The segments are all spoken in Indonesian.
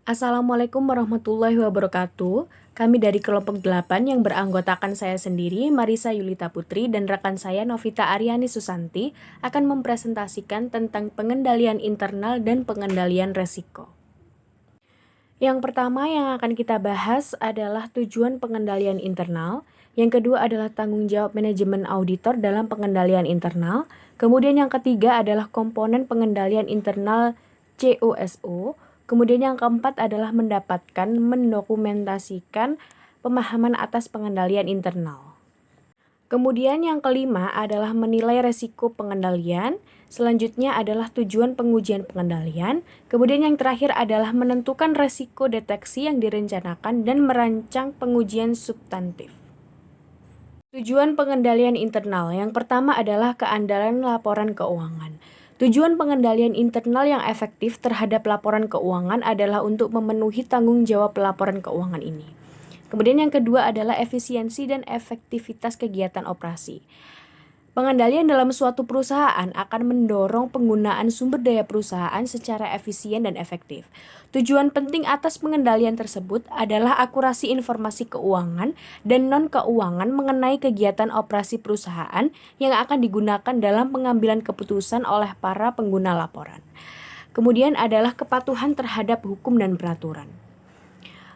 Assalamualaikum warahmatullahi wabarakatuh. Kami dari kelompok 8 yang beranggotakan saya sendiri, Marisa Yulita Putri, dan rekan saya Novita Aryani Susanti akan mempresentasikan tentang pengendalian internal dan pengendalian resiko. Yang pertama yang akan kita bahas adalah tujuan pengendalian internal. Yang kedua adalah tanggung jawab manajemen auditor dalam pengendalian internal. Kemudian yang ketiga adalah komponen pengendalian internal COSO. Kemudian yang keempat adalah mendokumentasikan pemahaman atas pengendalian internal. Kemudian yang kelima adalah menilai resiko pengendalian. Selanjutnya adalah tujuan pengujian pengendalian. Kemudian yang terakhir adalah menentukan resiko deteksi yang direncanakan dan merancang pengujian substantif. Tujuan pengendalian internal. Yang pertama adalah keandalan laporan keuangan. Tujuan pengendalian internal yang efektif terhadap laporan keuangan adalah untuk memenuhi tanggung jawab laporan keuangan ini. Kemudian yang kedua adalah efisiensi dan efektivitas kegiatan operasi. Pengendalian dalam suatu perusahaan akan mendorong penggunaan sumber daya perusahaan secara efisien dan efektif. Tujuan penting atas pengendalian tersebut adalah akurasi informasi keuangan dan non-keuangan mengenai kegiatan operasi perusahaan yang akan digunakan dalam pengambilan keputusan oleh para pengguna laporan. Kemudian adalah kepatuhan terhadap hukum dan peraturan.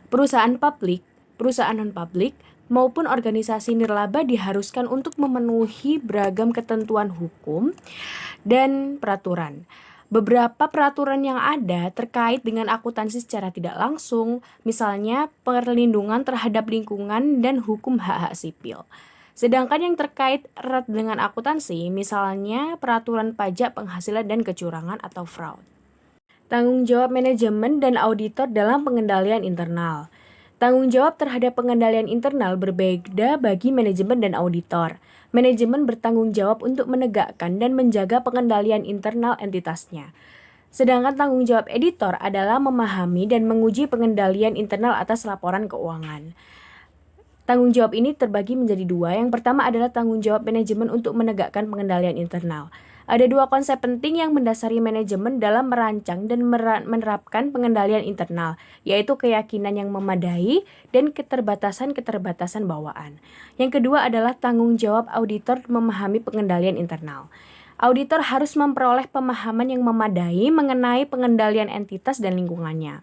Perusahaan publik, perusahaan non-publik, maupun organisasi nirlaba diharuskan untuk memenuhi beragam ketentuan hukum dan peraturan. Beberapa peraturan yang ada terkait dengan akuntansi secara tidak langsung, misalnya perlindungan terhadap lingkungan dan hukum hak-hak sipil. Sedangkan yang terkait erat dengan akuntansi, misalnya peraturan pajak penghasilan dan kecurangan atau fraud. Tanggung jawab manajemen dan auditor dalam pengendalian internal. Tanggung jawab terhadap pengendalian internal berbeda bagi manajemen dan auditor. Manajemen bertanggung jawab untuk menegakkan dan menjaga pengendalian internal entitasnya. Sedangkan tanggung jawab editor adalah memahami dan menguji pengendalian internal atas laporan keuangan. Tanggung jawab ini terbagi menjadi dua. Yang pertama adalah tanggung jawab manajemen untuk menegakkan pengendalian internal. Ada dua konsep penting yang mendasari manajemen dalam merancang dan menerapkan pengendalian internal, yaitu keyakinan yang memadai dan keterbatasan-keterbatasan bawaan. Yang kedua adalah tanggung jawab auditor memahami pengendalian internal. Auditor harus memperoleh pemahaman yang memadai mengenai pengendalian entitas dan lingkungannya,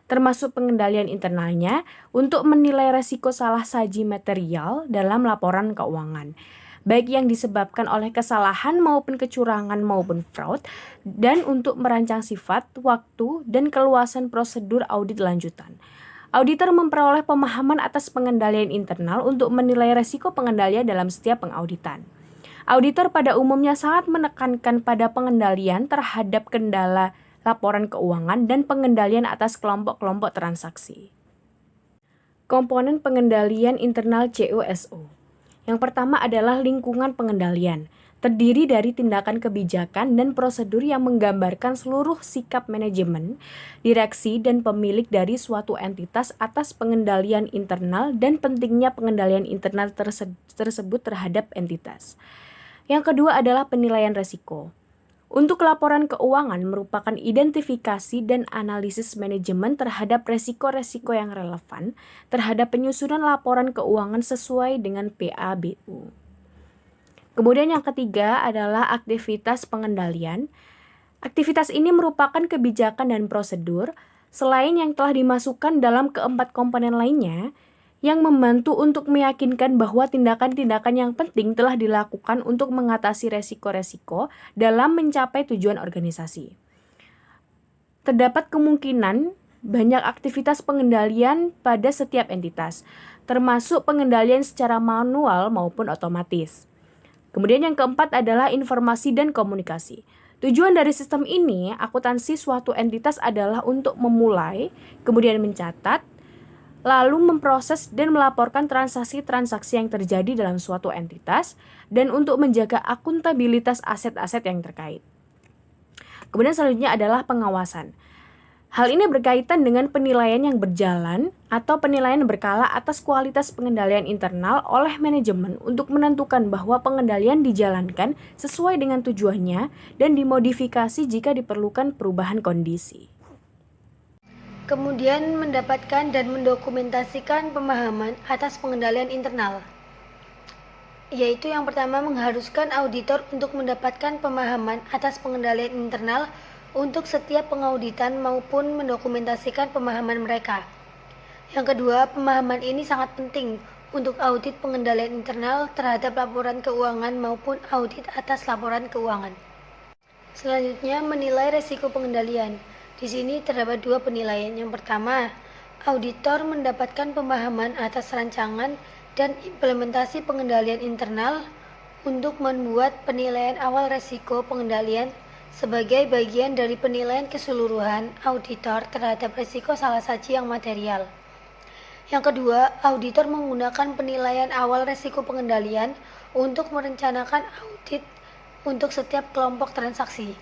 termasuk pengendalian internalnya, untuk menilai resiko salah saji material dalam laporan keuangan, baik yang disebabkan oleh kesalahan maupun kecurangan maupun fraud, dan untuk merancang sifat, waktu, dan keluasan prosedur audit lanjutan. Auditor memperoleh pemahaman atas pengendalian internal untuk menilai resiko pengendalian dalam setiap pengauditan. Auditor pada umumnya sangat menekankan pada pengendalian terhadap kendala laporan keuangan dan pengendalian atas kelompok-kelompok transaksi. Komponen pengendalian internal COSO. Yang pertama adalah lingkungan pengendalian, terdiri dari tindakan kebijakan dan prosedur yang menggambarkan seluruh sikap manajemen, direksi, dan pemilik dari suatu entitas atas pengendalian internal dan pentingnya pengendalian internal tersebut terhadap entitas. Yang kedua adalah penilaian resiko. Untuk laporan keuangan merupakan identifikasi dan analisis manajemen terhadap resiko-resiko yang relevan terhadap penyusunan laporan keuangan sesuai dengan PABU. Kemudian yang ketiga adalah aktivitas pengendalian. Aktivitas ini merupakan kebijakan dan prosedur selain yang telah dimasukkan dalam keempat komponen lainnya yang membantu untuk meyakinkan bahwa tindakan-tindakan yang penting telah dilakukan untuk mengatasi resiko-resiko dalam mencapai tujuan organisasi. Terdapat kemungkinan banyak aktivitas pengendalian pada setiap entitas, termasuk pengendalian secara manual maupun otomatis. Kemudian yang keempat adalah informasi dan komunikasi. Tujuan dari sistem ini, akuntansi suatu entitas adalah untuk memulai, kemudian mencatat, lalu memproses dan melaporkan transaksi-transaksi yang terjadi dalam suatu entitas, dan untuk menjaga akuntabilitas aset-aset yang terkait. Kemudian selanjutnya adalah pengawasan. Hal ini berkaitan dengan penilaian yang berjalan atau penilaian berkala atas kualitas pengendalian internal oleh manajemen untuk menentukan bahwa pengendalian dijalankan sesuai dengan tujuannya dan dimodifikasi jika diperlukan perubahan kondisi. Kemudian mendapatkan dan mendokumentasikan pemahaman atas pengendalian internal, yaitu yang pertama mengharuskan auditor untuk mendapatkan pemahaman atas pengendalian internal untuk setiap pengauditan maupun mendokumentasikan pemahaman mereka. Yang kedua, pemahaman ini sangat penting untuk audit pengendalian internal terhadap laporan keuangan maupun audit atas laporan keuangan. Selanjutnya, menilai resiko pengendalian. Di sini terdapat dua penilaian. Yang pertama, auditor mendapatkan pemahaman atas rancangan dan implementasi pengendalian internal untuk membuat penilaian awal resiko pengendalian sebagai bagian dari penilaian keseluruhan auditor terhadap resiko salah saji yang material. Yang kedua, auditor menggunakan penilaian awal resiko pengendalian untuk merencanakan audit untuk setiap kelompok transaksi.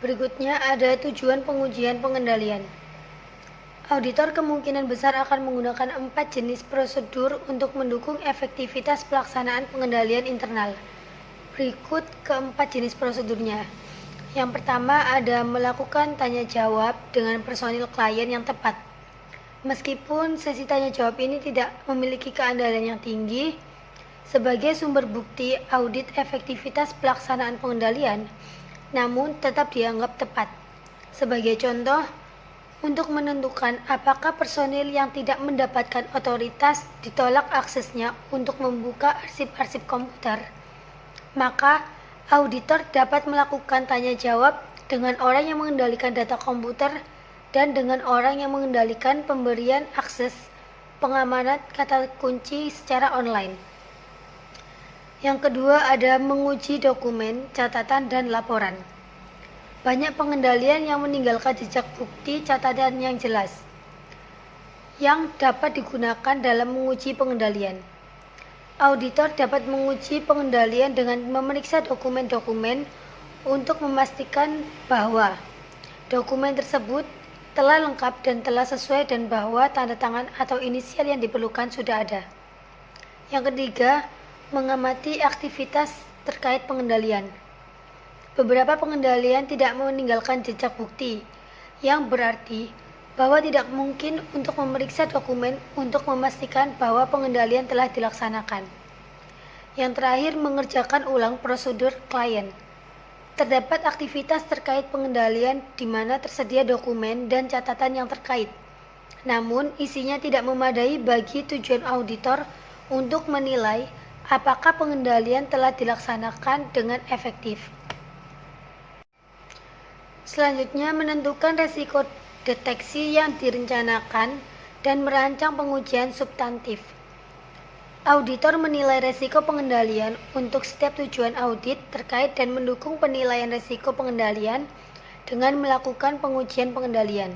Berikutnya ada tujuan pengujian pengendalian. Auditor kemungkinan besar akan menggunakan 4 jenis prosedur untuk mendukung efektivitas pelaksanaan pengendalian internal. Berikut keempat jenis prosedurnya. Yang pertama ada melakukan tanya jawab dengan personil klien yang tepat. Meskipun sesi tanya jawab ini tidak memiliki keandalan yang tinggi, sebagai sumber bukti audit efektivitas pelaksanaan pengendalian, namun tetap dianggap tepat. Sebagai contoh, untuk menentukan apakah personil yang tidak mendapatkan otoritas ditolak aksesnya untuk membuka arsip-arsip komputer, maka auditor dapat melakukan tanya jawab dengan orang yang mengendalikan data komputer dan dengan orang yang mengendalikan pemberian akses pengamanan kata kunci secara online. Yang kedua ada menguji dokumen, catatan, dan laporan. Banyak pengendalian yang meninggalkan jejak bukti catatan yang jelas, yang dapat digunakan dalam menguji pengendalian. Auditor dapat menguji pengendalian dengan memeriksa dokumen-dokumen untuk memastikan bahwa dokumen tersebut telah lengkap dan telah sesuai dan bahwa tanda tangan atau inisial yang diperlukan sudah ada. Yang ketiga, mengamati aktivitas terkait pengendalian. Beberapa pengendalian tidak meninggalkan jejak bukti, yang berarti bahwa tidak mungkin untuk memeriksa dokumen untuk memastikan bahwa pengendalian telah dilaksanakan. Yang terakhir, mengerjakan ulang prosedur klien. Terdapat aktivitas terkait pengendalian di mana tersedia dokumen dan catatan yang terkait, namun isinya tidak memadai bagi tujuan auditor untuk menilai apakah pengendalian telah dilaksanakan dengan efektif. Selanjutnya, menentukan resiko deteksi yang direncanakan dan merancang pengujian substantif. Auditor menilai resiko pengendalian untuk setiap tujuan audit terkait dan mendukung penilaian resiko pengendalian dengan melakukan pengujian pengendalian.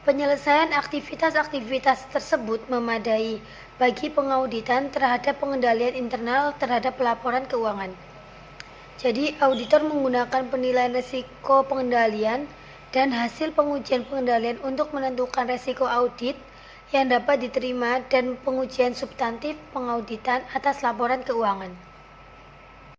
Penyelesaian aktivitas-aktivitas tersebut memadai bagi pengauditan terhadap pengendalian internal terhadap laporan keuangan. Jadi, auditor menggunakan penilaian risiko pengendalian dan hasil pengujian pengendalian untuk menentukan risiko audit yang dapat diterima dan pengujian substantif pengauditan atas laporan keuangan.